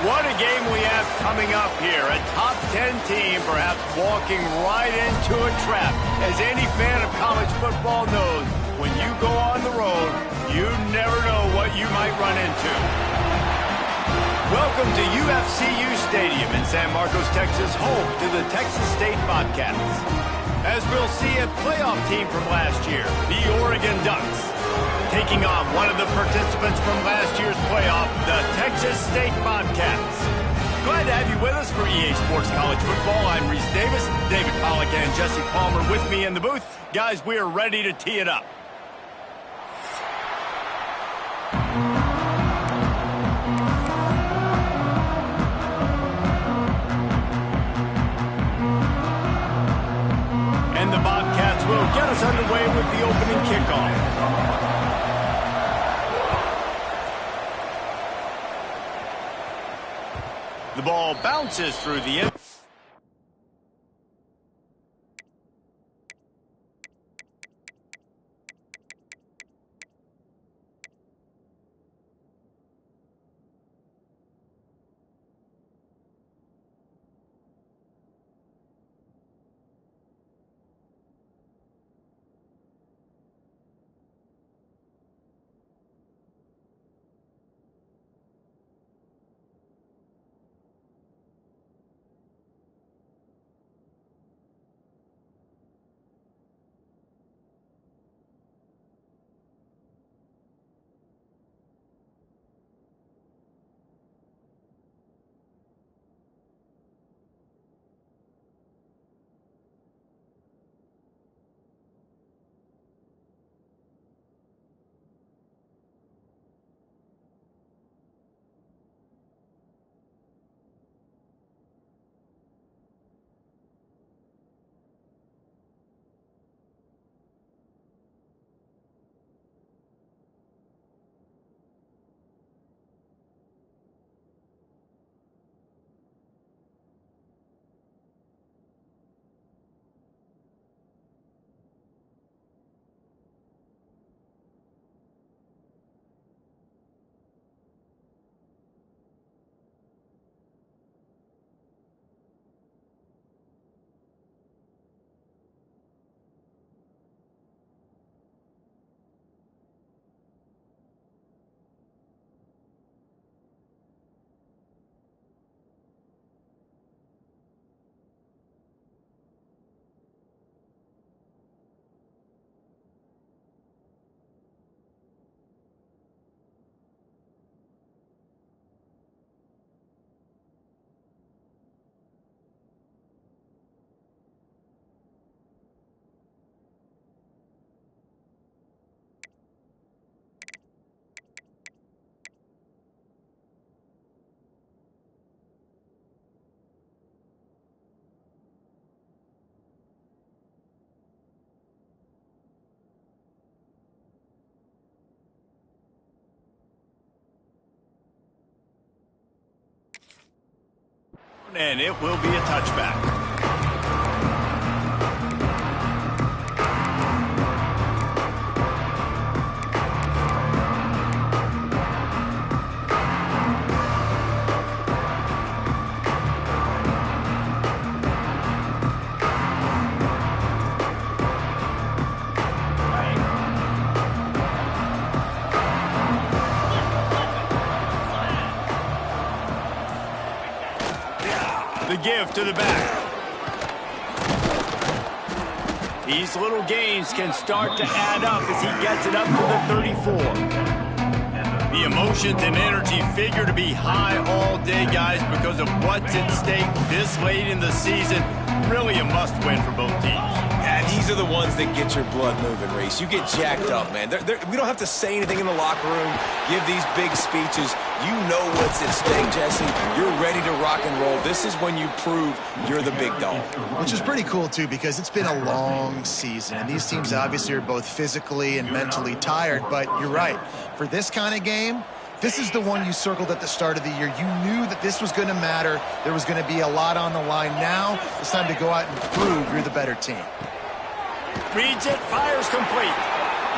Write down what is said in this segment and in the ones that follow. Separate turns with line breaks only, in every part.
What a game we have coming up here. A top 10 team perhaps walking right into a trap. As any fan of college football knows, when you go on the road, you never know what you might run into. Welcome to UFCU Stadium in San Marcos, Texas, home to the Texas State Bobcats. As we'll see a playoff team from last year, the Oregon Ducks, taking on one of the participants from last year's playoff, the Texas State Bobcats. Glad to have you with us for EA Sports College Football. I'm Reese Davis, David Pollack and Jesse Palmer with me in the booth. Guys, we are ready to tee it up. And the Bobcats will get us underway with the opening kickoff. The ball bounces through the end. And it will be a touchback. The give to the back. These little gains can start to add up as he gets it up to the 34. The emotions and energy figure to be high all day, guys, because of what's at stake this late in the season. Really a must-win for both teams.
Yeah, these are the ones that get your blood moving, Reese. You get jacked up, man. We don't have to say anything in the locker room, give these big speeches. You know what's at stake, Jesse. You're ready to rock and roll. This is when you prove you're the big dog.
Which is pretty cool, too, because it's been a long season. And these teams obviously are both physically and mentally tired. But you're right. For this kind of game, this is the one you circled at the start of the year. You knew that this was going to matter. There was going to be a lot on the line. Now it's time to go out and prove you're the better team.
Reads it, fires complete.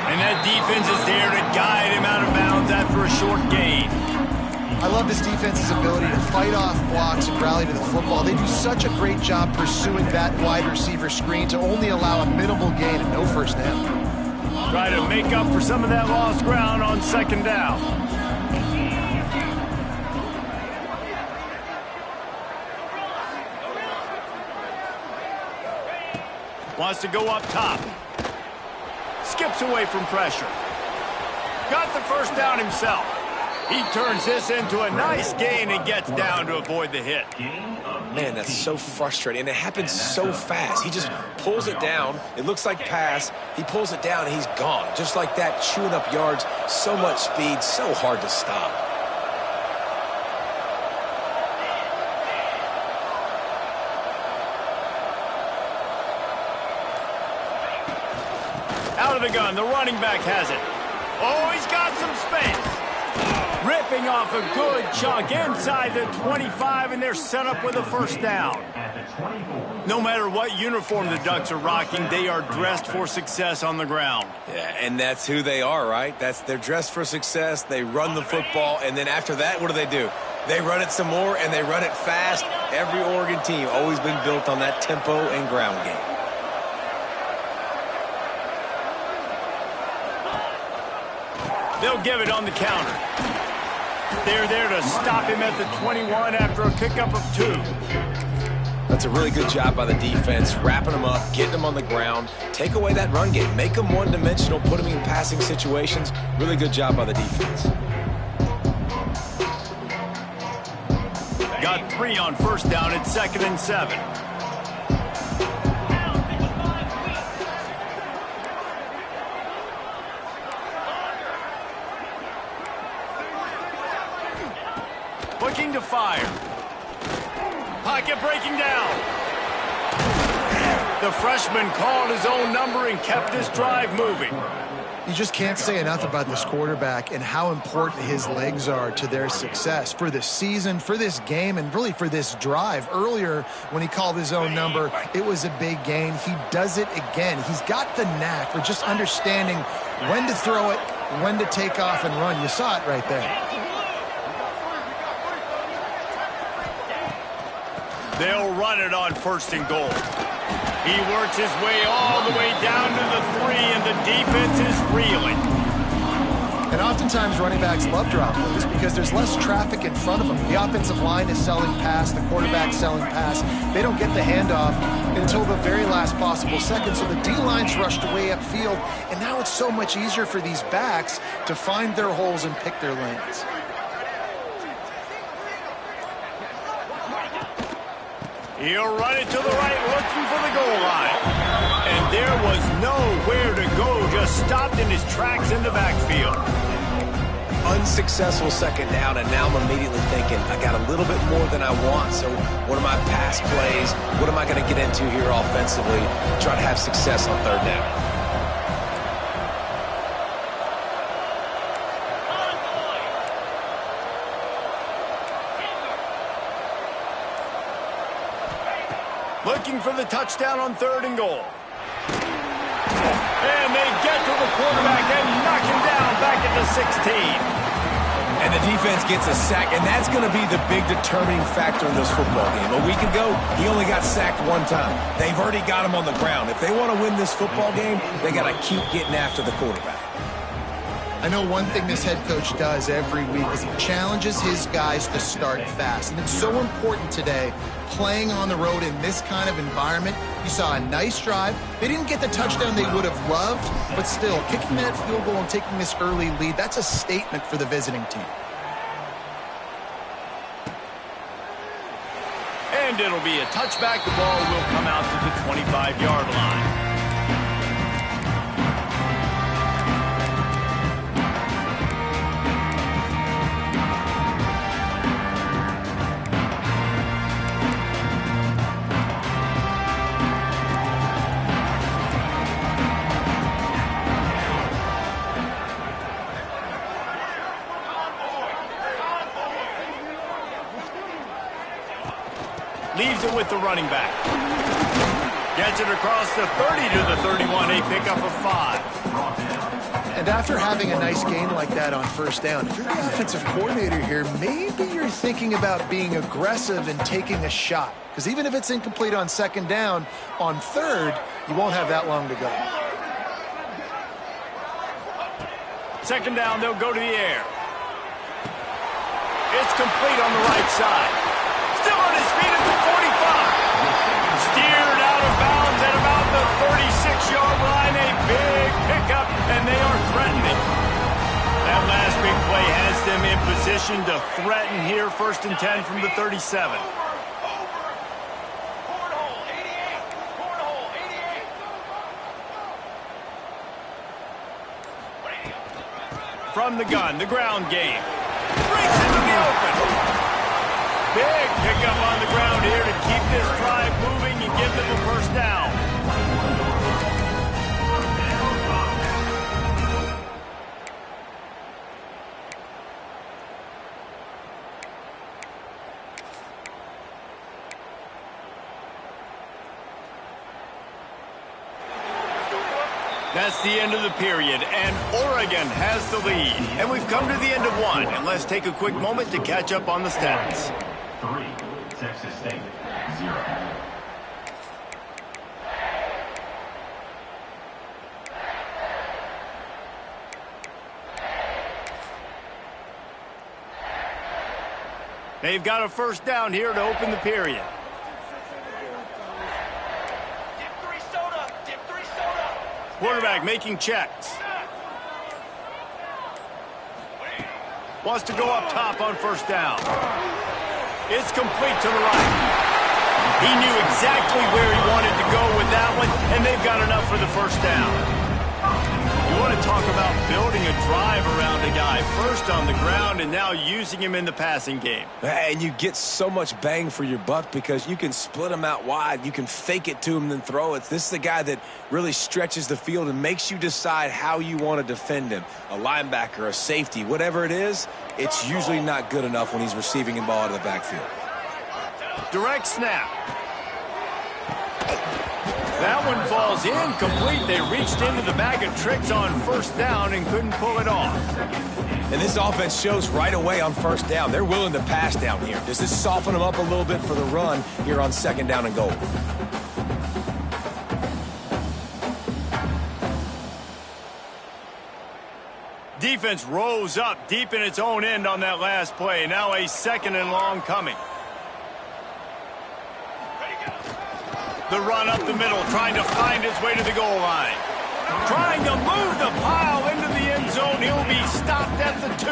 And that defense is there to guide him out of bounds after a short gain.
I love this defense's ability to fight off blocks and rally to the football. They do such a great job pursuing that wide receiver screen to only allow a minimal gain and no first down.
Try to make up for some of that lost ground on second down. Wants to go up top. Skips away from pressure. Got the first down himself. He turns this into a nice gain and gets down to avoid the hit.
Man, that's so frustrating, and it happens so fast. He just pulls it down. It looks like pass. He pulls it down, and he's gone. Just like that, chewing up yards. So much speed, so hard to stop.
Out of the gun, the running back has it. Oh, he's got some space. Ripping off a good chunk inside the 25, and they're set up with a first down. No matter what uniform the Ducks are rocking, they are dressed for success on the ground.
Yeah, and that's who they are, right? They're dressed for success. They run the football, and then after that, what do? They run it some more, and they run it fast. Every Oregon team always been built on that tempo and ground game.
They'll give it on the counter. They're there to stop him at the 21 after a pickup of 2.
That's a really good job by the defense, wrapping them up, getting them on the ground, take away that run game, make them one-dimensional, put them in passing situations. Really good job by the defense.
Got 3 on first down at 2nd and 7. Looking to fire. Pocket breaking down. The freshman called his own number and kept this drive moving.
You just can't say enough about this quarterback and how important his legs are to their success for this season, for this game, and really for this drive. Earlier, when he called his own number, it was a big gain. He does it again. He's got the knack for just understanding when to throw it, when to take off and run. You saw it right there.
They'll run it on 1st and goal. He works his way all the way down to the 3, and the defense is reeling.
And oftentimes running backs love drop plays because there's less traffic in front of them. The offensive line is selling pass, the quarterback's selling pass. They don't get the handoff until the very last possible second, so the D-line's rushed away upfield, and now it's so much easier for these backs to find their holes and pick their lanes.
He'll run it to the right, looking for the goal line. And there was nowhere to go, just stopped in his tracks in the backfield.
Unsuccessful second down, and now I'm immediately thinking, I got a little bit more than I want, so what are my pass plays? What am I going to get into here offensively? Try to have success on 3rd down.
Looking for the touchdown on 3rd and goal. And they get to the quarterback and knock him down back at the 16.
And the defense gets a sack, and that's going to be the big determining factor in this football game. A week ago, he only got sacked 1 time. They've already got him on the ground. If they want to win this football game, they got to keep getting after the quarterback.
I know one thing this head coach does every week is he challenges his guys to start fast. And it's so important today, playing on the road in this kind of environment. You saw a nice drive. They didn't get the touchdown they would have loved, but still, kicking that field goal and taking this early lead, that's a statement for the visiting team.
And it'll be a touchback. The ball will come out to the 25-yard line. Leaves it with the running back. Gets it across the 30 to the 31, a pickup of 5.
And after having a nice gain like that on first down, if you're the offensive coordinator here, maybe you're thinking about being aggressive and taking a shot. Because even if it's incomplete on second down, on third, you won't have that long to go.
Second down, they'll go to the air. It's complete on the right side. Still on his feet at the 45. Steered out of bounds at about the 36-yard line. A big pickup, and they are threatening. That last big play has them in position to threaten here. 1st and 10 from the 37. From the gun, the ground game. Breaks into the open. Big pickup on the ground here to keep this drive moving and give them a first down. That's the end of the period, and Oregon has the lead. And we've come to the end of one, and let's take a quick moment to catch up on the stats.
3, Texas State, 0.
They've got a first down here to open the period. Quarterback making checks. Wants to go up top on first down. It's complete to the right. He knew exactly where he wanted to go with that one, and they've got enough for the first down. You want to talk about building a drive around a guy. First on the ground and now using him in the passing game.
And you get so much bang for your buck because you can split him out wide. You can fake it to him and then throw it. This is the guy that really stretches the field and makes you decide how you want to defend him. A linebacker, a safety, whatever it is, it's usually not good enough when he's receiving the ball out of the backfield.
Direct snap. That one falls incomplete. They reached into the bag of tricks on first down and couldn't pull it off.
And this offense shows right away on first down. They're willing to pass down here. Does this soften them up a little bit for the run here on second down and goal?
Defense rose up deep in its own end on that last play. Now a 2nd and long coming. The run up the middle, trying to find its way to the goal line. Trying to move the pile into the end zone. He'll be stopped at the 2.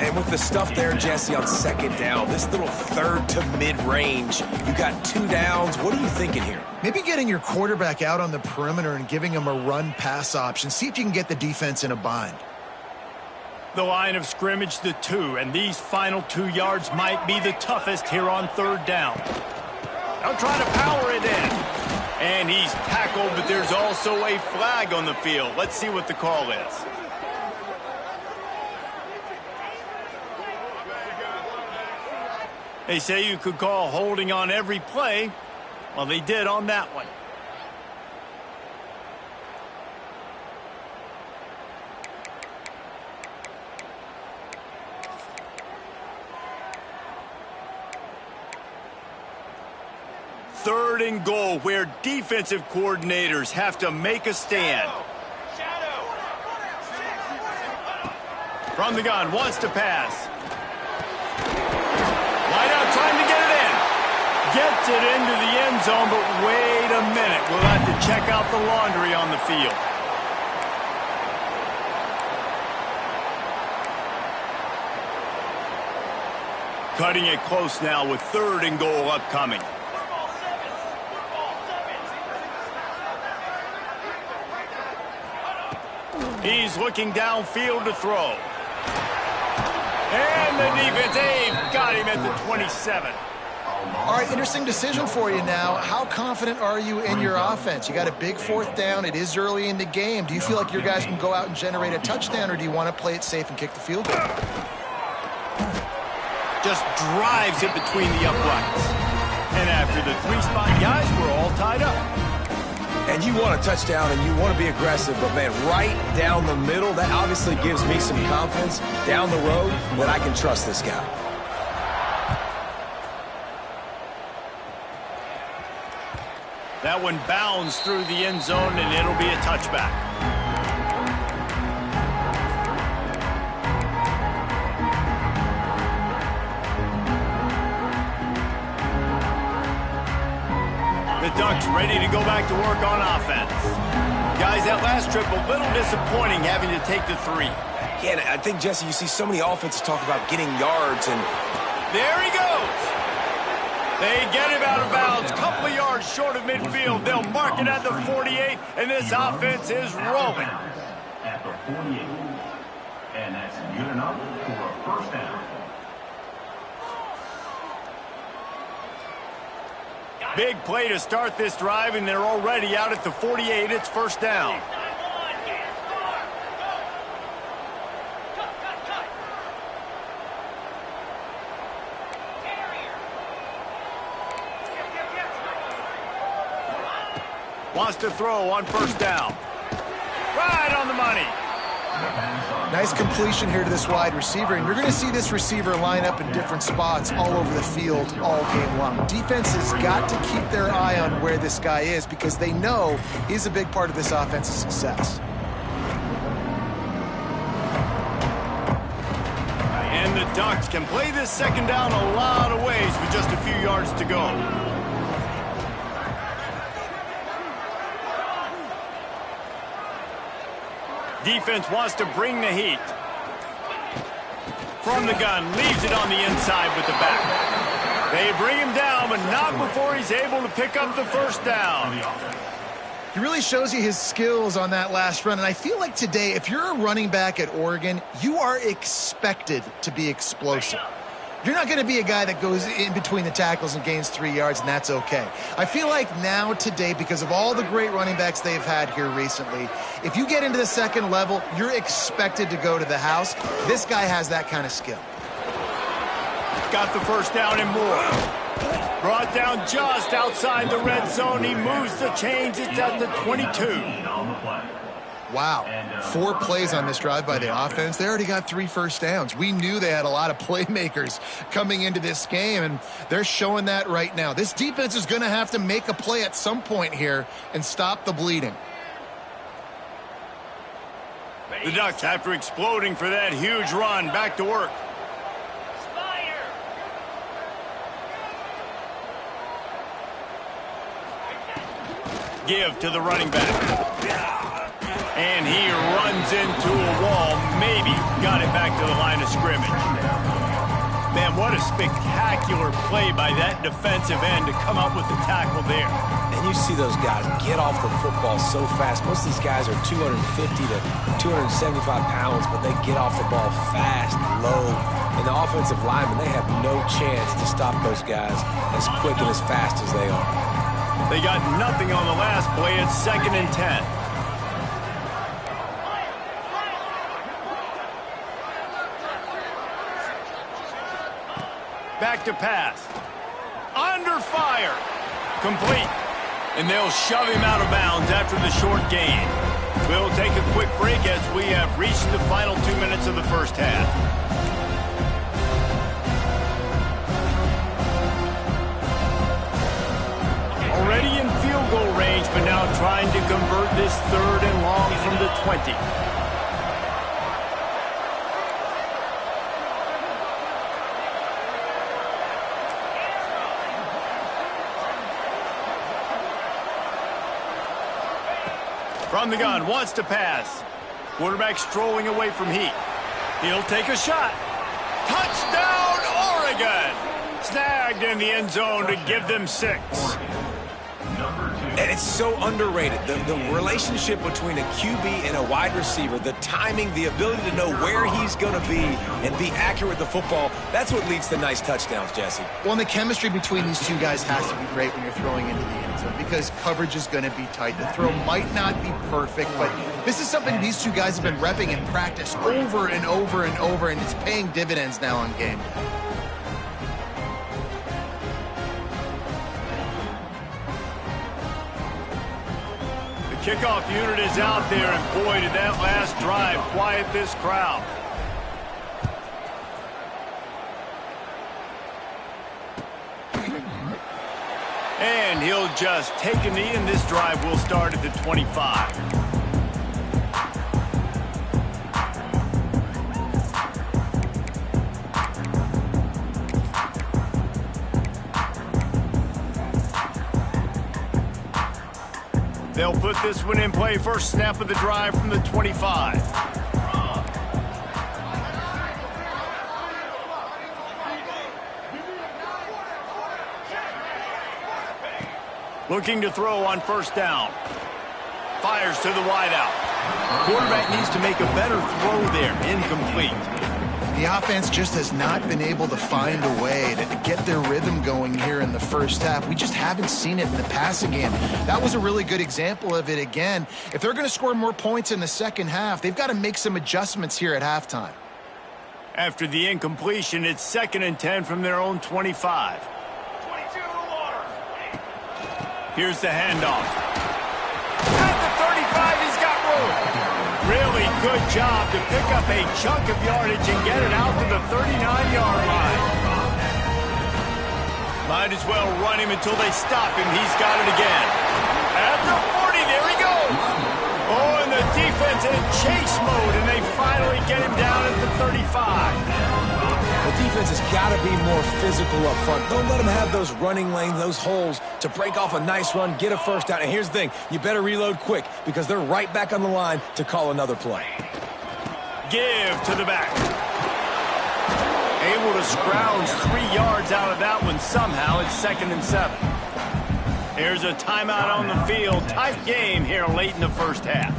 And with the stuff there, Jesse, on second down, this little third to mid-range, you got 2 downs. What are you thinking here?
Maybe getting your quarterback out on the perimeter and giving him a run-pass option. See if you can get the defense in a bind.
The line of scrimmage, the 2, and these final 2 yards might be the toughest here on third down. They'll try to power it in. And he's tackled, but there's also a flag on the field. Let's see what the call is. They say you could call holding on every play. Well, they did on that one. Third and goal, where defensive coordinators have to make a stand. From the gun, wants to pass. Wide out, trying to get it in. Gets it into the end zone, but wait a minute. We'll have to check out the laundry on the field. Cutting it close now with third and goal upcoming. He's looking downfield to throw. And the defense, they've got him at the 27.
All right, interesting decision for you now. How confident are you in your offense? You got a big 4th down. It is early in the game. Do you feel like your guys can go out and generate a touchdown, or do you want to play it safe and kick the field goal?
Just drives it between the uprights. And after the 3-spot guys, we're all tied up.
And And you want a touchdown and you want to be aggressive, but man, right down the middle, that obviously gives me some confidence down the road that I can trust this guy.
That one bounds through the end zone, and it'll be a touchback. The Ducks ready to go back to work on offense. Guys, that last trip a little disappointing having to take the 3.
Yeah, and I think, Jesse, you see so many offenses talk about getting yards, and
there he goes. They get him out of bounds, couple of yards short of midfield. They'll mark it at the 48, and this offense is rolling.
At the 48, and that's good enough for a first down.
Big play to start this drive, and they're already out at the 48. It's first down. Wants to throw on first down. Right on the money.
Nice completion here to this wide receiver, and you're going to see this receiver line up in different spots all over the field all game long. Defense has got to keep their eye on where this guy is because they know he's a big part of this offense's success.
And the Ducks can play this second down a lot of ways with just a few yards to go. Defense wants to bring the heat. From the gun, leaves it on the inside with the back. They bring him down, but not before he's able to pick up the first down.
He really shows you his skills on that last run, and I feel like today, if you're a running back at Oregon, you are expected to be explosive. You're not going to be a guy that goes in between the tackles and gains 3 yards, and that's okay. I feel like now, today, because of all the great running backs they've had here recently, if you get into the second level, you're expected to go to the house. This guy has that kind of skill.
Got the first down and more. Brought down just outside the red zone. He moves the chains. It's at the 22.
Wow, 4 plays on this drive by the offense. They already got 3 first downs. We knew they had a lot of playmakers coming into this game, and they're showing that right now. This defense is going to have to make a play at some point here and stop the bleeding.
The Ducks, after exploding for that huge run, back to work. Give to the running back. And he runs into a wall, maybe got it back to the line of scrimmage. Man, what a spectacular play by that defensive end to come up with the tackle there.
And you see those guys get off the football so fast. Most of these guys are 250 to 275 pounds, but they get off the ball fast, low. And the offensive linemen, they have no chance to stop those guys as quick and as fast as they are.
They got nothing on the last play. It's 2nd and 10. Back to pass. Under fire. Complete. And they'll shove him out of bounds after the short gain. We'll take a quick break as we have reached the final 2 minutes of the first half. Already in field goal range, but now trying to convert this 3rd and long from the 20. From the gun, wants to pass. Quarterback strolling away from heat. He'll take a shot. Touchdown, Oregon! Snagged in the end zone to give them 6.
And it's so underrated. The relationship between a QB and a wide receiver, the timing, the ability to know where he's going to be and be accurate with the football, that's what leads to nice touchdowns, Jesse.
Well, and the chemistry between these two guys has to be great when you're throwing into the end zone because coverage is going to be tight. The throw might not be perfect, but this is something these two guys have been repping in practice over and over and over, and it's paying dividends now on game day.
Kickoff unit is out there, and boy, did that last drive quiet this crowd. And he'll just take a knee, and this drive will start at the 25. They'll put this one in play. First snap of the drive from the 25. Looking to throw on first down. Fires to the wideout. Quarterback needs to make a better throw there. Incomplete.
The offense just has not been able to find a way to get their rhythm going here in the first half. We just haven't seen it in the passing game. That was a really good example of it again. If they're going to score more points in the second half, they've got to make some adjustments here at halftime.
After the incompletion, it's 2nd and 10 from their own 25. Here's the handoff. At the 35, he's got room. Really good job to pick up a chunk of yardage and get it out to the 39-yard line. Might as well run him until they stop him. He's got it again. At the 40, there he goes. Oh, and the defense in chase mode, and they finally get him down at the 35.
The defense has got to be more physical up front. Don't let them have those running lanes, those holes to break off a nice run, get a first down. And here's the thing, you better reload quick because they're right back on the line to call another play.
Give to the back. Able to scrounge 3 yards out of that one somehow. It's 2nd and 7. Here's a timeout on the field. Tight game here late in the first half.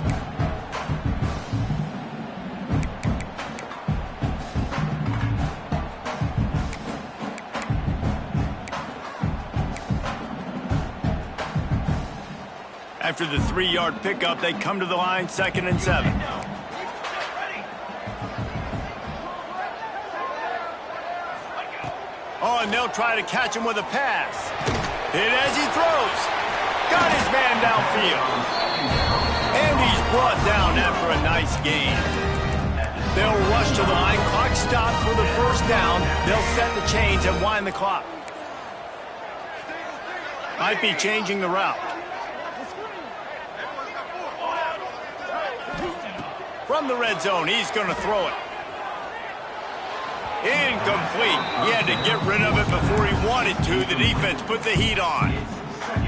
After the 3-yard pickup, they come to the line, 2nd and 7. Oh, and they'll try to catch him with a pass. Hit as he throws. Got his man downfield. And he's brought down after a nice gain. They'll rush to the line. Clock stopped for the first down. They'll set the chains and wind the clock. Might be changing the route. From the red zone, he's going to throw it. Incomplete. He had to get rid of it before he wanted to. The defense put the heat on.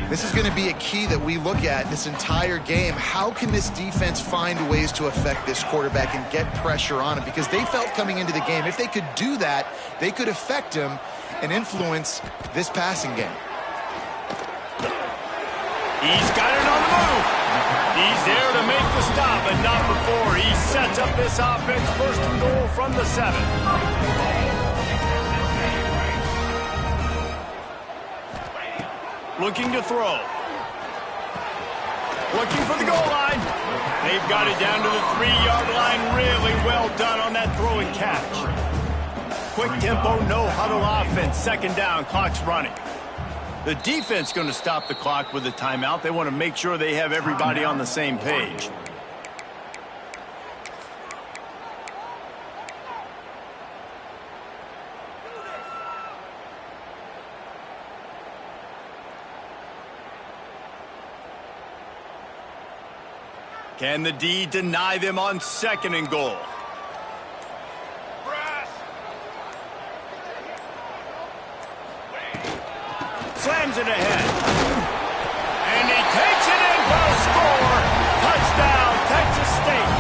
This is going to be a key that we look at this entire game. How can this defense find ways to affect this quarterback and get pressure on him? Because they felt coming into the game, if they could do that, they could affect him and influence this passing game.
He's got it on the move. He's there to make the stop, but not before. He sets up this offense, 1st and goal from the 7. Looking to throw. Looking for the goal line. They've got it down to the 3-yard line. Really well done on that throw and catch. Quick tempo, no huddle offense. 2nd down, clock's running. The defense going to stop the clock with a timeout. They want to make sure they have everybody on the same page. Can the D deny them on 2nd and goal? Slams it ahead. And he takes it in for a score. Touchdown, Texas State.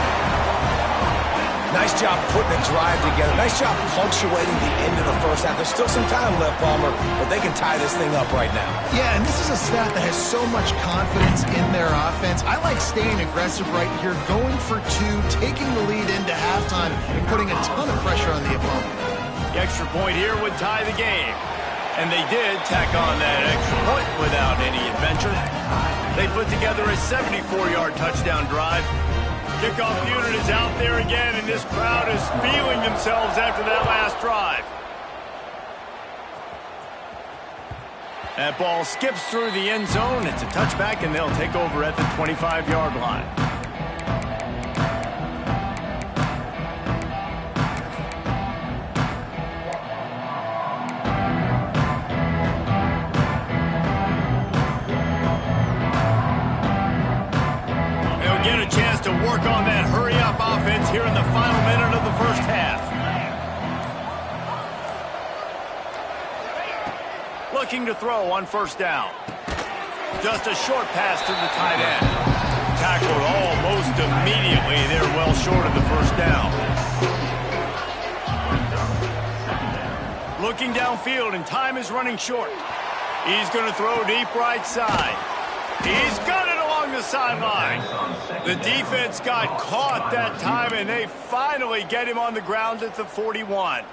Nice job putting a drive together. Nice job punctuating the end of the first half. There's still some time left, Palmer, but they can tie this thing up right now.
Yeah, and this is a staff that has so much confidence in their offense. I like staying aggressive right here, going for 2, taking the lead into halftime, and putting a ton of pressure on the opponent.
The extra point here would tie the game. And they did tack on that extra point without any adventure. They put together a 74-yard touchdown drive. Kickoff unit is out there again, and this crowd is feeling themselves after that last drive. That ball skips through the end zone. It's a touchback, and they'll take over at the 25-yard line. They'll get a chance to work on that hurry-up offense here in the final minute of the first half. Looking to throw on first down. Just a short pass to the tight end. Tackled almost immediately. They're well short of the first down. Looking downfield, and time is running short. He's going to throw deep right side. He's got it along the sideline. The defense got caught that time, and they finally get him on the ground at the 41.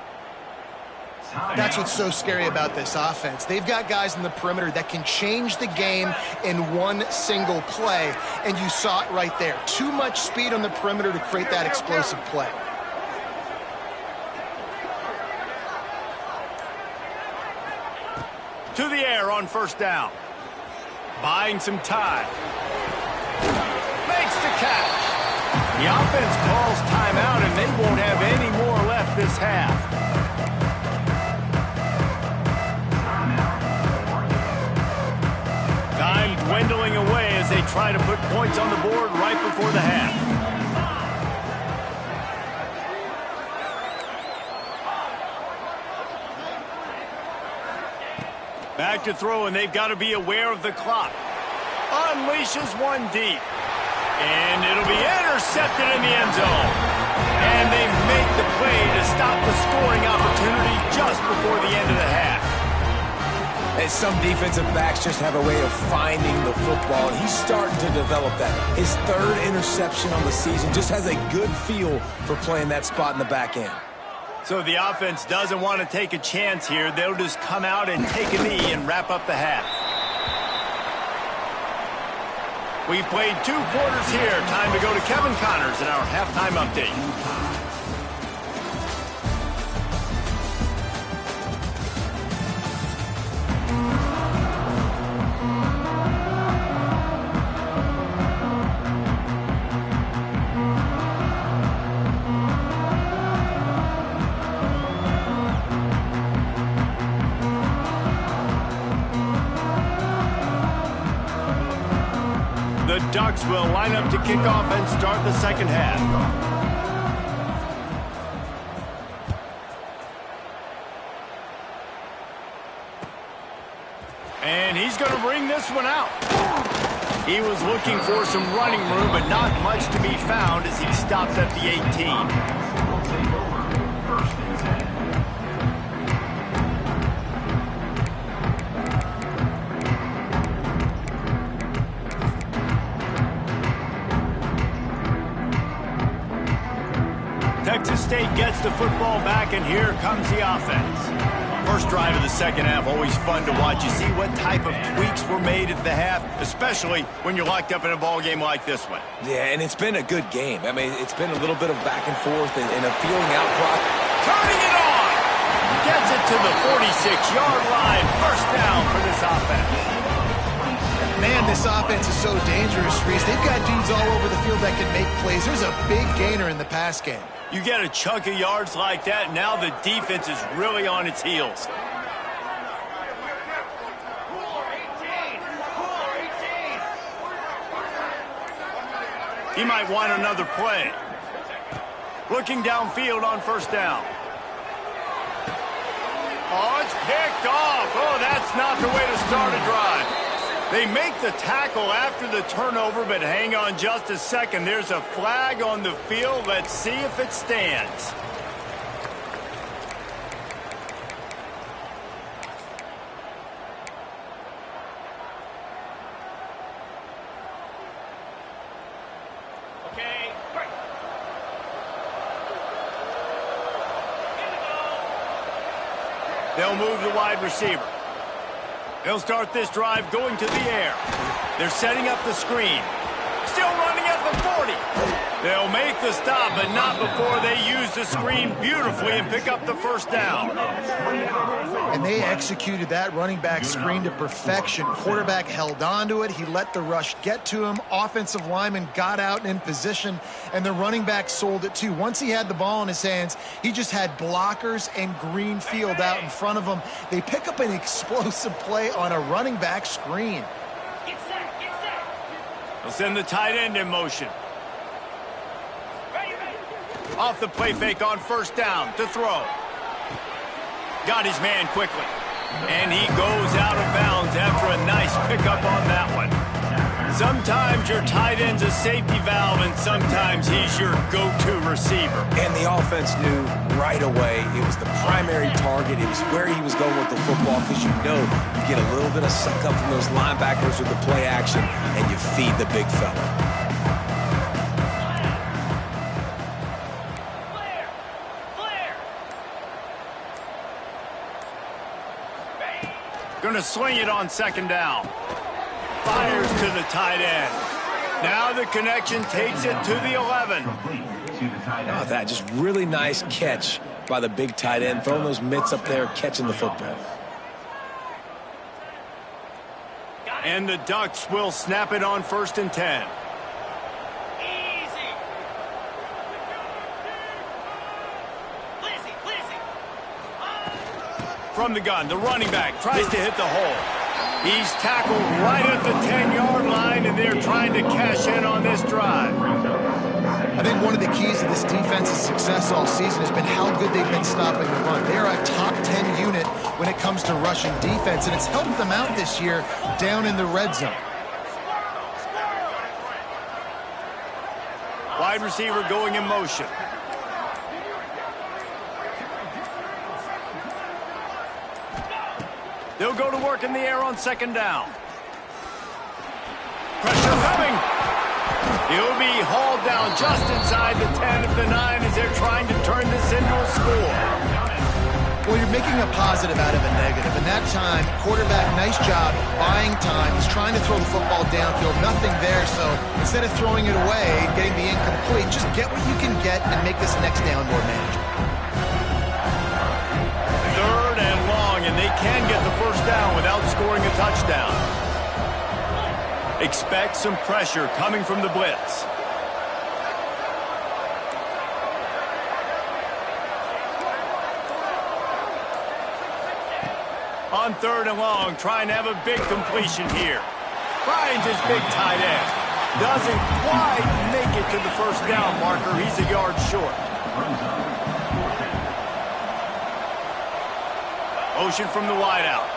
That's what's so scary about this offense. They've got guys in the perimeter that can change the game in one single play, and you saw it right there. Too much speed on the perimeter to create that explosive play.
To the air on first down. Buying some time. Makes the catch. The offense calls timeout, and they won't have any more left this half. Time dwindling away as they try to put points on the board right before the half. Back to throw, and they've got to be aware of the clock. Unleashes one deep. And it'll be intercepted in the end zone. And they make the play to stop the scoring opportunity just before the end of the half.
And some defensive backs just have a way of finding the football, and he's starting to develop that. His third interception on the season, just has a good feel for playing that spot in the back end.
So the offense doesn't want to take a chance here. They'll just come out and take a knee and wrap up the half. We've played 2 quarters here. Time to go to Kevin Connors in our halftime update. The Ducks will line up to kick off and start the second half. And he's going to bring this one out. He was looking for some running room, but not much to be found as he stopped at the 18. Texas State gets the football back, and here comes the offense. First drive of the second half, always fun to watch. You see what type of tweaks were made at the half, especially when you're locked up in a ball game like this one.
Yeah, and it's been a good game. I mean, it's been a little bit of back and forth and a feeling out clock.
Turning it on! Gets it to the 46-yard line. First down for this offense.
Man, this offense is so dangerous, Reese. They've got dudes all over the field that can make plays. There's a big gainer in the pass game.
You get a chunk of yards like that, now the defense is really on its heels. He might want another play. Looking downfield on first down. Oh, it's picked off. Oh, that's not the way to start a drive. They make the tackle after the turnover, but hang on just a second. There's a flag on the field. Let's see if it stands. Okay, great. They'll move the wide receiver. They'll start this drive going to the air. They're setting up the screen. Still running at the 40. They'll make the stop, but not before they use the screen beautifully and pick up the first down.
And they executed that running back screen to perfection. Quarterback held on to it. He let the rush get to him. Offensive lineman got out and in position, and the running back sold it too. Once he had the ball in his hands, he just had blockers and green field out in front of him. They pick up an explosive play on a running back screen.
They'll send the tight end in motion. Off the play fake on first down to throw. Got his man quickly. And he goes out of bounds after a nice pickup on that one. Sometimes your tight end's a safety valve, and sometimes he's your go-to receiver.
And the offense knew right away it was the primary target. It was where he was going with the football, because you know you get a little bit of suck up from those linebackers with the play action, and you feed the big fella.
Going to swing it on second down. Fires to the tight end. Now the connection takes it to the 11.
Oh, that just really nice catch by the big tight end, throwing those mitts up there, catching the football.
And the Ducks will snap it on 1st and 10. From the gun, the running back tries to hit the hole. He's tackled right at the 10-yard line, and they're trying to cash in on this drive.
I think one of the keys to this defense's success all season has been how good they've been stopping the run. They're a top 10 unit when it comes to rushing defense, and it's helped them out this year down in the red zone.
Wide receiver going in motion. They'll go to work in the air on second down. Pressure coming. He'll be hauled down just inside the 10 of the 9 as they're trying to turn this into a score.
Well, you're making a positive out of a negative. And that time, quarterback, nice job buying time. He's trying to throw the football downfield. Nothing there, so instead of throwing it away, getting the incomplete, just get what you can get and make this next down more manageable.
And they can get the first down without scoring a touchdown. Expect some pressure coming from the blitz. On 3rd and long, trying to have a big completion here. Finds his big tight end. Doesn't quite make it to the first down marker. He's a yard short. Motion from the wideout.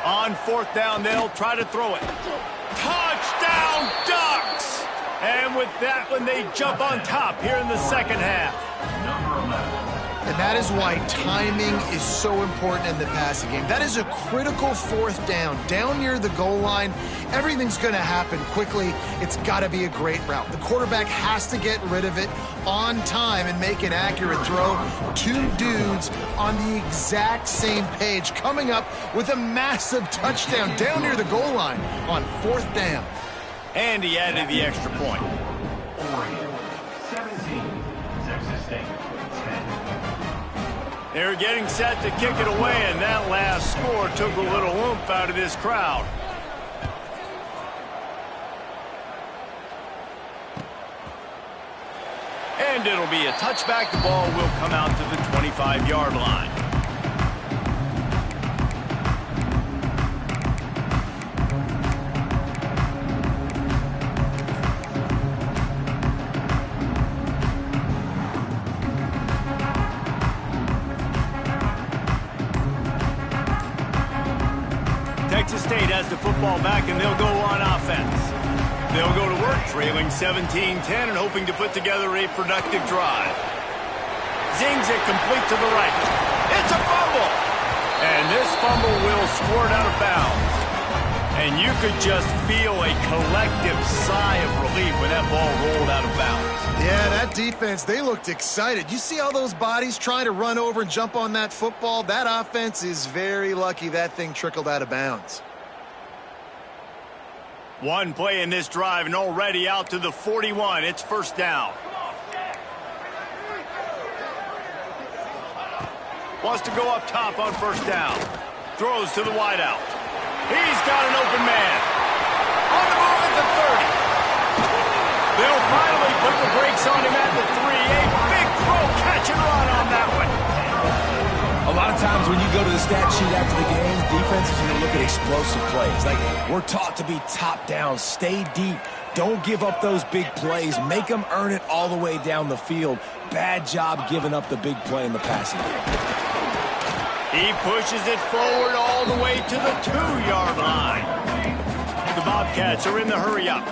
On 4th down, they'll try to throw it. Touchdown, Ducks! And with that one, they jump on top here in the second half.
And that is why timing is so important in the passing game. That is a critical 4th down. Down near the goal line, everything's going to happen quickly. It's got to be a great route. The quarterback has to get rid of it on time and make an accurate throw. 2 dudes on the exact same page coming up with a massive touchdown down near the goal line on 4th down.
And he added the extra point.
17, Texas State.
They're getting set to kick it away, and that last score took a little oomph out of this crowd. And it'll be a touchback. The ball will come out to the 25-yard line. Texas State has the football back, and they'll go on offense. They'll go to work, trailing 17-10 and hoping to put together a productive drive. Zings it complete to the right. It's a fumble! And this fumble will squirt out of bounds. And you could just feel a collective sigh of relief when that ball rolled out of bounds.
Yeah, that defense, they looked excited. You see all those bodies trying to run over and jump on that football? That offense is very lucky that thing trickled out of bounds.
One play in this drive and already out to the 41. It's first down. Wants to go up top on first down. Throws to the wideout. He's got an open man. On the move at the 30. They'll finally put the brakes on him at the 3. A big throw, catch and run on that one.
A lot of times when you go to the stat sheet after the game, defenses are going to look at explosive plays. Like, we're taught to be top down, stay deep, don't give up those big plays, make them earn it all the way down the field. Bad job giving up the big play in the passing game.
He pushes it forward all the way to the 2-yard line. The Bobcats are in the hurry up.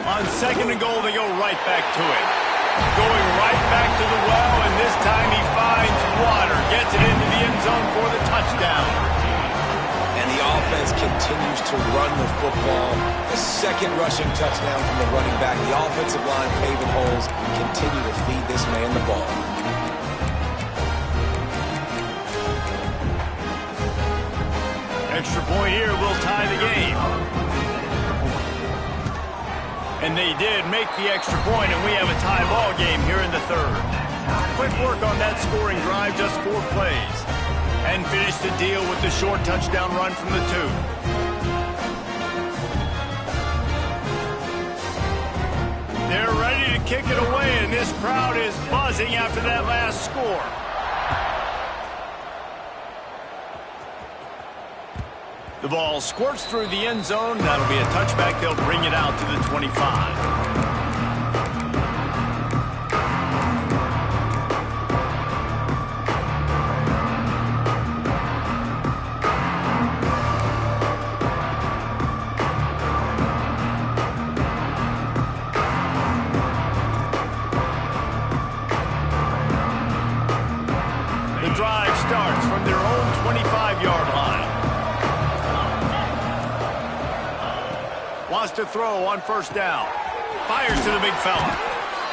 On second and goal, they go right back to it. Going right back to the well, and this time he finds water. Gets it into the end zone for the touchdown.
And the offense continues to run the football. The second rushing touchdown from the running back. The offensive line paving holes. Continue to feed this man the ball.
Extra point here will tie the game. And they did make the extra point, and we have a tie ball game here in the third. Quick work on that scoring drive, just 4 plays. And finish the deal with the short touchdown run from the 2. They're ready to kick it away, and this crowd is buzzing after that last score. The ball squirts through the end zone. That'll be a touchback. They'll bring it out to the 25. The drive starts from their own 25-yard line. Wants to throw on first down. Fires to the big fella.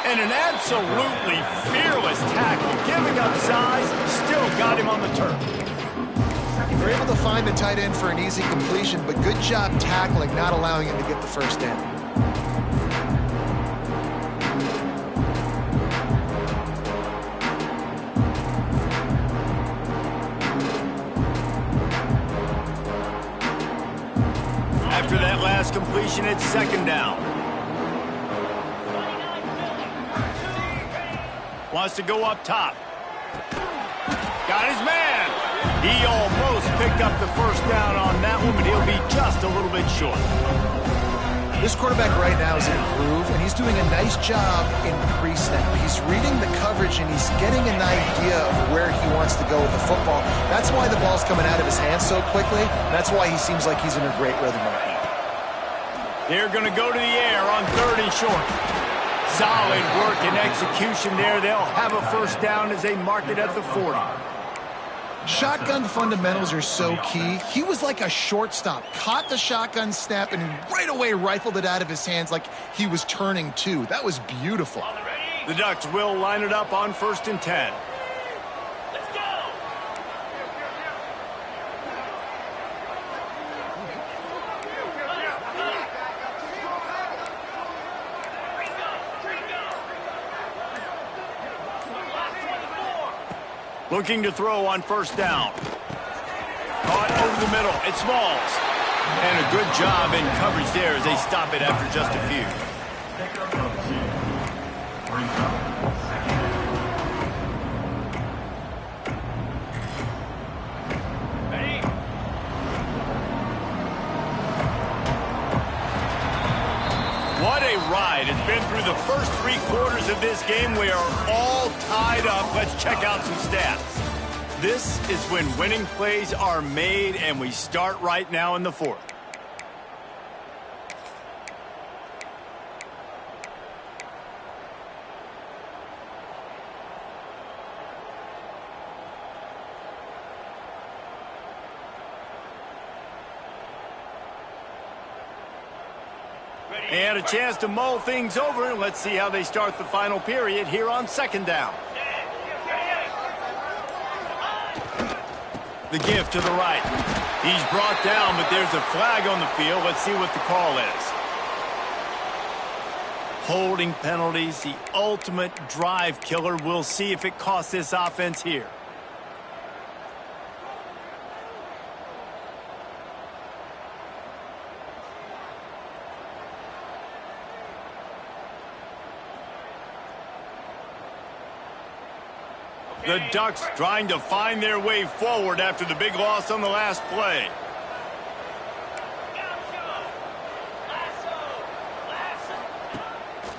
And an absolutely fearless tackle. Giving up size, still got him on the turf.
They're able to find the tight end for an easy completion, but good job tackling, not allowing him to get the first down.
After that last completion, it's second down. Wants to go up top. Got his man. He almost picked up the first down on that one, but he'll be just a little bit short.
This quarterback right now is in a groove, and he's doing a nice job in pre-snap. He's reading the coverage, and he's getting an idea of where he wants to go with the football. That's why the ball's coming out of his hands so quickly. That's why he seems like he's in a great rhythm right now.
They're going to go to the air on third and short. Solid work and execution there. They'll have a first down as they mark it at the 40.
Shotgun fundamentals are so key. He was like a shortstop. Caught the shotgun snap and right away rifled it out of his hands like he was turning 2. That was beautiful.
The Ducks will line it up on first and 10. Looking to throw on first down. Caught over the middle. It's Smalls. And a good job in coverage there as they stop it after just a few. What a ride. It's been through the first 3 quarters of this game. We are all tied up. Let's check out some stats. This is when winning plays are made, and we start right now in the 4th. And a chance to mull things over. Let's see how they start the final period here on second down. The gift to the right. He's brought down, but there's a flag on the field. Let's see what the call is. Holding penalties, the ultimate drive killer. We'll see if it costs this offense here. The Ducks trying to find their way forward after the big loss on the last play.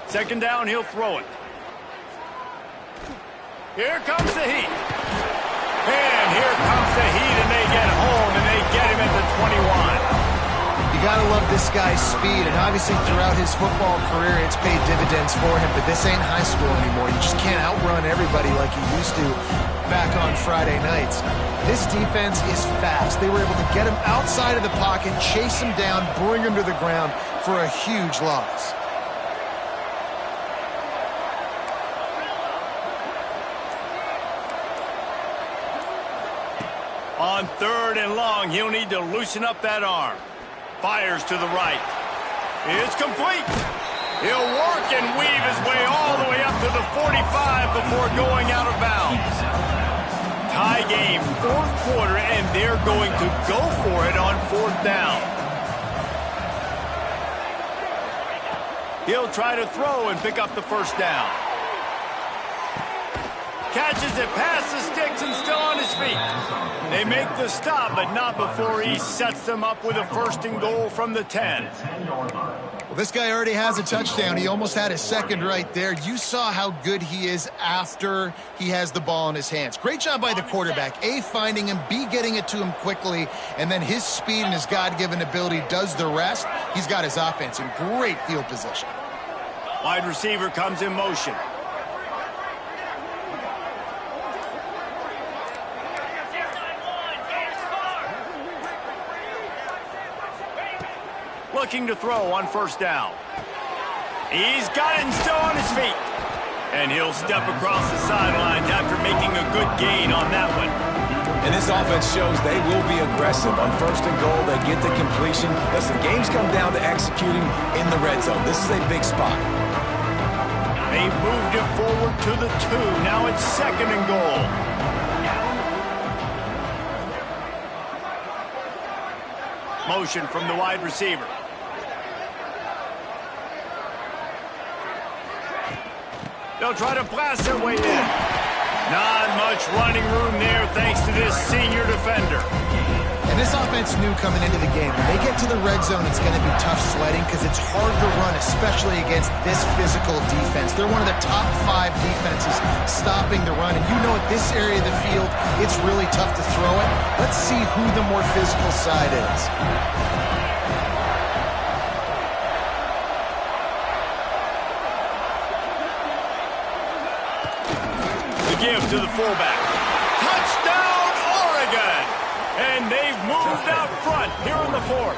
Second down, he'll throw it. Here comes the heat. And here comes the heat, and they get home, and they get him at the 21.
You gotta love this guy's speed, and obviously throughout his football career, it's paid dividends for him, but this ain't high school anymore. You just can't outrun everybody like you used to back on Friday nights. This defense is fast. They were able to get him outside of the pocket, chase him down, bring him to the ground for a huge loss.
On 3rd and long, he'll need to loosen up that arm. Fires to the right. It's complete. He'll work and weave his way all the way up to the 45 before going out of bounds. Tie game, 4th quarter, and they're going to go for it on 4th down. He'll try to throw and pick up the 1st down. Catches it past the sticks and still on his feet. They make the stop, but not before he sets them up with a 1st and goal from the 10.
Well, this guy already has a touchdown. He almost had his 2nd right there. You saw how good he is after he has the ball in his hands. Great job by the quarterback. A, finding him, B, getting it to him quickly, and then his speed and his God-given ability does the rest. He's got his offense in great field position.
Wide receiver comes in motion. Looking to throw on 1st down. He's got it and still on his feet. And he'll step across the sidelines after making a good gain on that one.
And this offense shows they will be aggressive. On 1st and goal, they get the completion. Listen, games come down to executing in the red zone. This is a big spot.
They moved it forward to the 2. Now it's 2nd and goal. Motion from the wide receiver. They'll try to blast their way in. Not much running room there thanks to this senior defender.
And this offense knew coming into the game, when they get to the red zone, it's going to be tough sledding because it's hard to run, especially against this physical defense. They're one of the top 5 defenses stopping the run. And you know at this area of the field, it's really tough to throw it. Let's see who the more physical side is.
Give to the fullback. Touchdown, Oregon! And they've moved out front here in the 4th.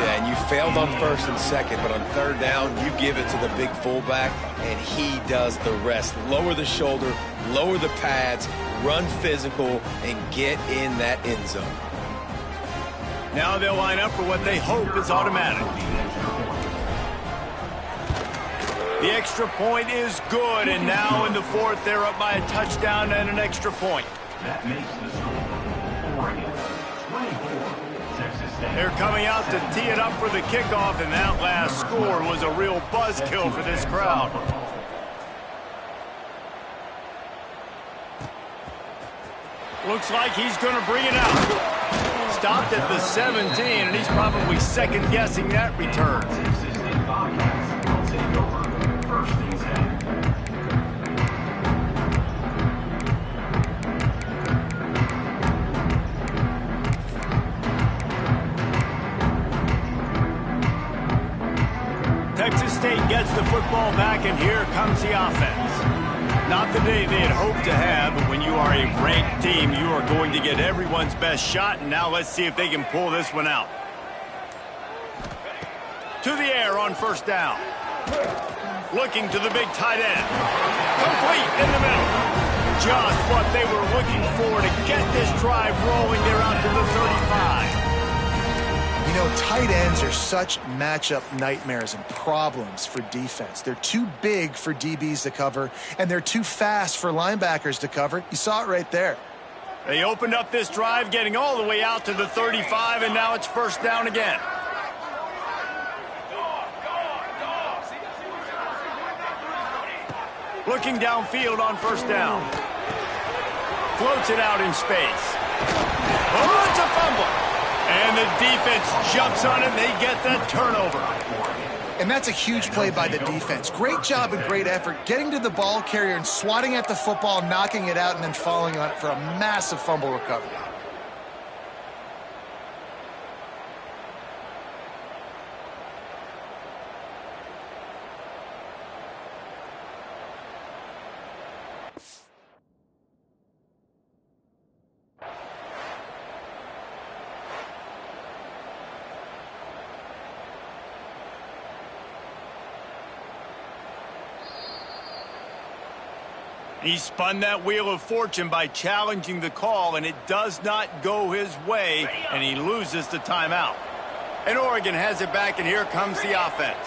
Yeah, and you failed on 1st and 2nd, but on 3rd down, you give it to the big fullback, and he does the rest. Lower the shoulder, lower the pads, run physical, and get in that end zone.
Now they'll line up for what they hope is automatic. The extra point is good, and now in the 4th, they're up by a touchdown and an extra point.
That makes the score Oregon 24, Texas State.
They're coming out to tee it up for the kickoff, and that last score was a real buzzkill for this crowd. Looks like he's going to bring it out. Stopped at the 17, and he's probably second-guessing that return.
Texas State Bobcats will take over 1st and 10.
Texas State gets the football back, and here comes the offense. Not the day they had hoped to have, but when you are a ranked team, you are going to get everyone's best shot, and now let's see if they can pull this one out. To the air on 1st down. Looking to the big tight end. Complete in the middle. just what they were looking for to get this drive rolling. They're out to the 35.
You know, tight ends are such matchup nightmares and problems for defense. They're too big for DBs to cover, and they're too fast for linebackers to cover. You saw it right there.
They opened up this drive, getting all the way out to the 35, and now it's first down again. Looking downfield on first down. Floats it out in space. Oh, it's a fumble. And the defense jumps on it, and they get that turnover.
And that's a huge play by the defense. Great job and great effort getting to the ball carrier and swatting at the football, knocking it out, and then falling on it for a massive fumble recovery.
He spun that wheel of fortune by challenging the call, and it does not go his way, and he loses the timeout. And Oregon has it back, and here comes the offense.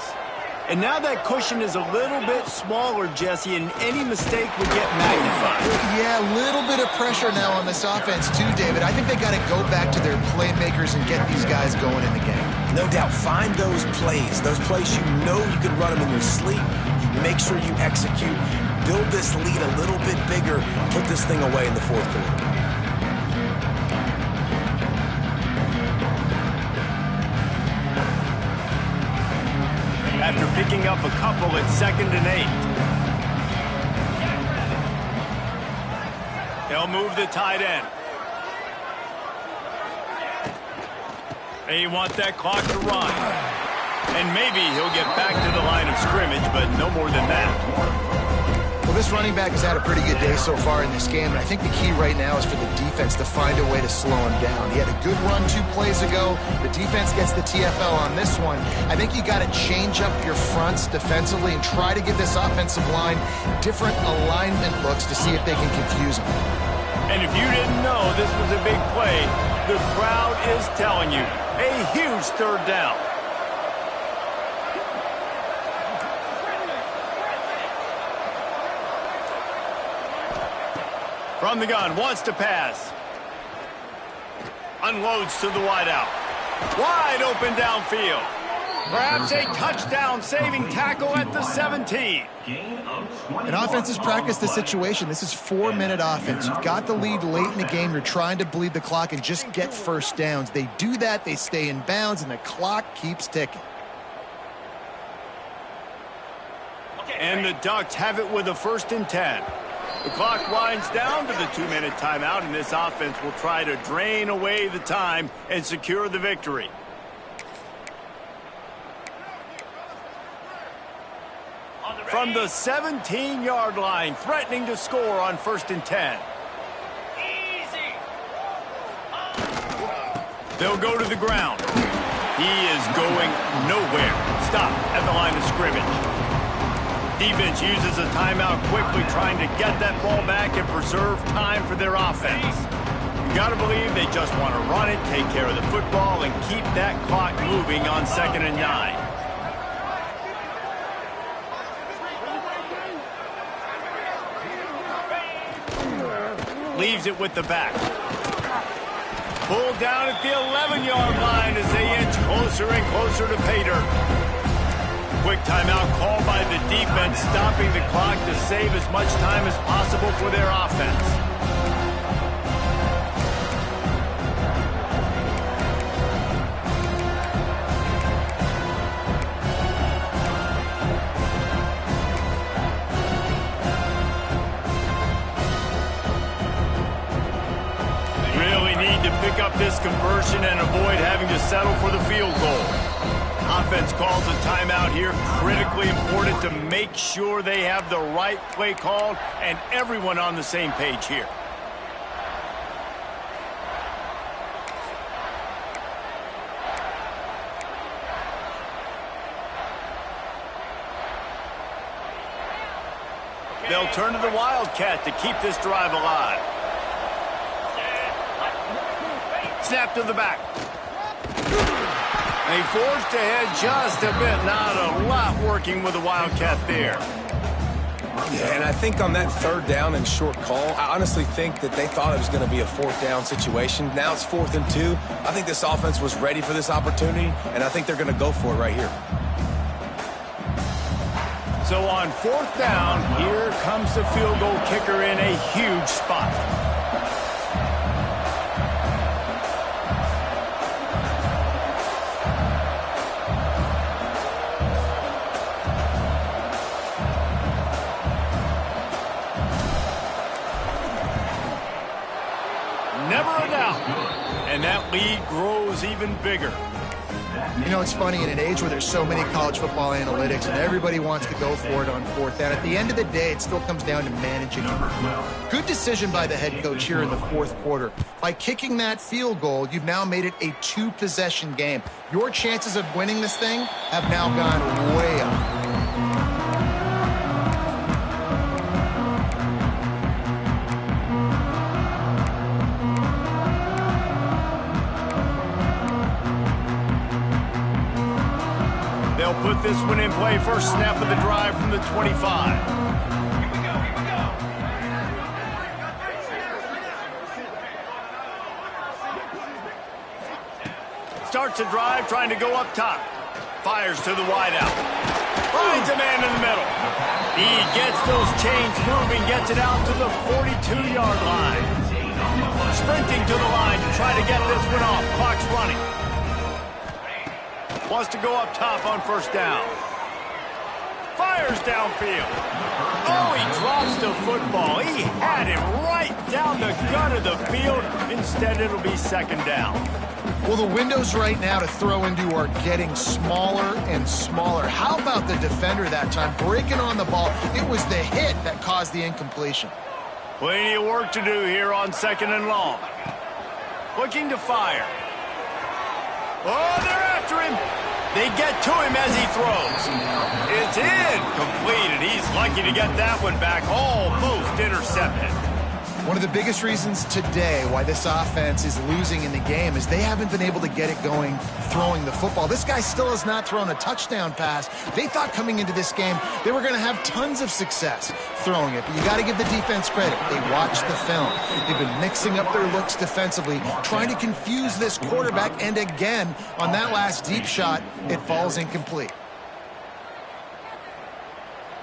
And now that cushion is a little bit smaller, Jesse, and any mistake would get magnified.
Yeah, a little bit of pressure now on this offense too, David. I think they got to go back to their playmakers and get these guys going in the game.
No doubt, find those plays you know you can run them in your sleep. You make sure you execute. Build this lead a little bit bigger, put this thing away in the fourth quarter.
After picking up a couple, it's 2nd and 8. They'll move the tight end. They want that clock to run. And maybe he'll get back to the line of scrimmage, but no more than that.
Well, this running back has had a pretty good day so far in this game, and I think the key right now is for the defense to find a way to slow him down. He had a good run 2 plays ago. The defense gets the TFL on this one. I think you got to change up your fronts defensively and try to give this offensive line different alignment looks to see if they can confuse him.
And if you didn't know this was a big play, the crowd is telling you, a huge 3rd down. From the gun, wants to pass. Unloads to the wideout. Wide open downfield. Perhaps a touchdown-saving tackle at the 17.
And offenses practice the situation. This is 4-minute offense. You've got the lead late in the game. You're trying to bleed the clock and just get first downs. They do that, they stay in bounds, and the clock keeps ticking.
And the Ducks have it with a 1st and 10. The clock winds down to the 2-minute timeout, and this offense will try to drain away the time and secure the victory. From the 17-yard line, threatening to score on 1st and 10. They'll go to the ground. He is going nowhere. Stop at the line of scrimmage. Defense uses a timeout quickly, trying to get that ball back and preserve time for their offense. You got to believe they just want to run it, take care of the football, and keep that clock moving on 2nd and 9. Leaves it with the back. Pulled down at the 11-yard line as they inch closer and closer to pay dirt. Quick timeout called by the defense, stopping the clock to save as much time as possible for their offense. Really need to pick up this conversion and avoid having to settle for the field goal. Offense calls a timeout here, critically important to make sure they have the right play called and everyone on the same page here. They'll turn to the Wildcat to keep this drive alive. Snap to the back. They forged ahead just a bit. Not a lot working with the Wildcat there.
Yeah, and I think on that third down and short call, I honestly think that they thought it was going to be a fourth down situation. Now it's 4th and 2. I think this offense was ready for this opportunity, and I think they're going to go for it right here.
So on 4th down, here comes the field goal kicker in a huge spot. Never a doubt. And that lead grows even bigger.
You know, it's funny, in an age where there's so many college football analytics and everybody wants to go for it on 4th down, at the end of the day, it still comes down to managing it. Good decision by the head coach here in the 4th quarter. By kicking that field goal, you've now made it a 2-possession game. Your chances of winning this thing have now gone way up.
They'll put this one in play. First snap of the drive from the 25. Starts a drive, trying to go up top. Fires to the wideout. Finds a man in the middle. He gets those chains moving, gets it out to the 42-yard line. Sprinting to the line to try to get this one off. Clock's running. Wants to go up top on 1st down. Fires downfield. Oh, he drops the football. He had it right down the gut of the field. Instead, it'll be 2nd down.
Well, the windows right now to throw into are getting smaller and smaller. How about the defender that time breaking on the ball? It was the hit that caused the incompletion.
Plenty of work to do here on 2nd and long. Looking to fire. Oh, they're after him. They get to him as he throws. It's incompleted. He's lucky to get that one back. Almost intercepted.
One of the biggest reasons today why this offense is losing in the game is they haven't been able to get it going throwing the football. This guy still has not thrown a touchdown pass. They thought coming into this game they were going to have tons of success throwing it, but you got to give the defense credit. They watched the film. They've been mixing up their looks defensively, trying to confuse this quarterback, and again, on that last deep shot, it falls incomplete.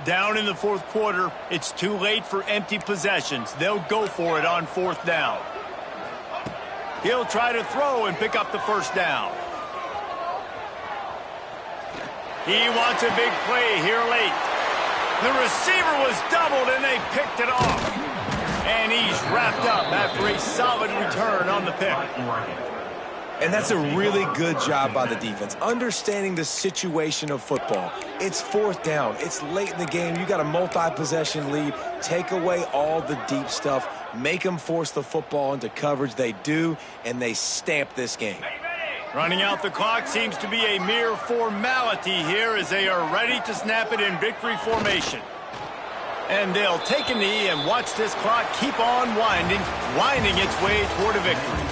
Down in the 4th quarter, it's too late for empty possessions. They'll go for it on 4th down. He'll try to throw and pick up the 1st down. He wants a big play here late. The receiver was doubled and they picked it off. And he's wrapped up after a solid return on the pick.
And that's a really good job by the defense, understanding the situation of football. It's 4th down. It's late in the game. You got a multi-possession lead. Take away all the deep stuff. Make them force the football into coverage. They do, and they stamp this game.
Running out the clock seems to be a mere formality here as they are ready to snap it in victory formation. And they'll take a knee and watch this clock keep on winding its way toward a victory.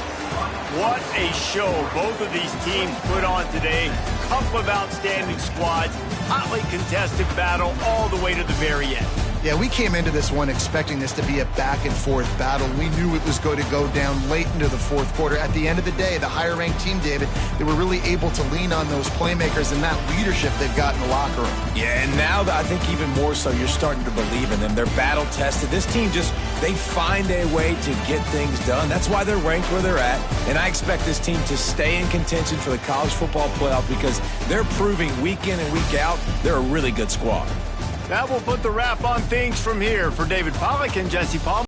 What a show both of these teams put on today. Couple of outstanding squads, hotly contested battle all the way to the very end.
Yeah, we came into this one expecting this to be a back-and-forth battle. We knew it was going to go down late into the 4th quarter. At the end of the day, the higher-ranked team, David, they were really able to lean on those playmakers and that leadership they've got in the locker room.
Yeah, and now I think even more so, you're starting to believe in them. They're battle-tested. This team they find a way to get things done. That's why they're ranked where they're at. And I expect this team to stay in contention for the college football playoff because they're proving week in and week out they're a really good squad.
That will put the wrap on things from here. For David Pollack and Jesse Palmer.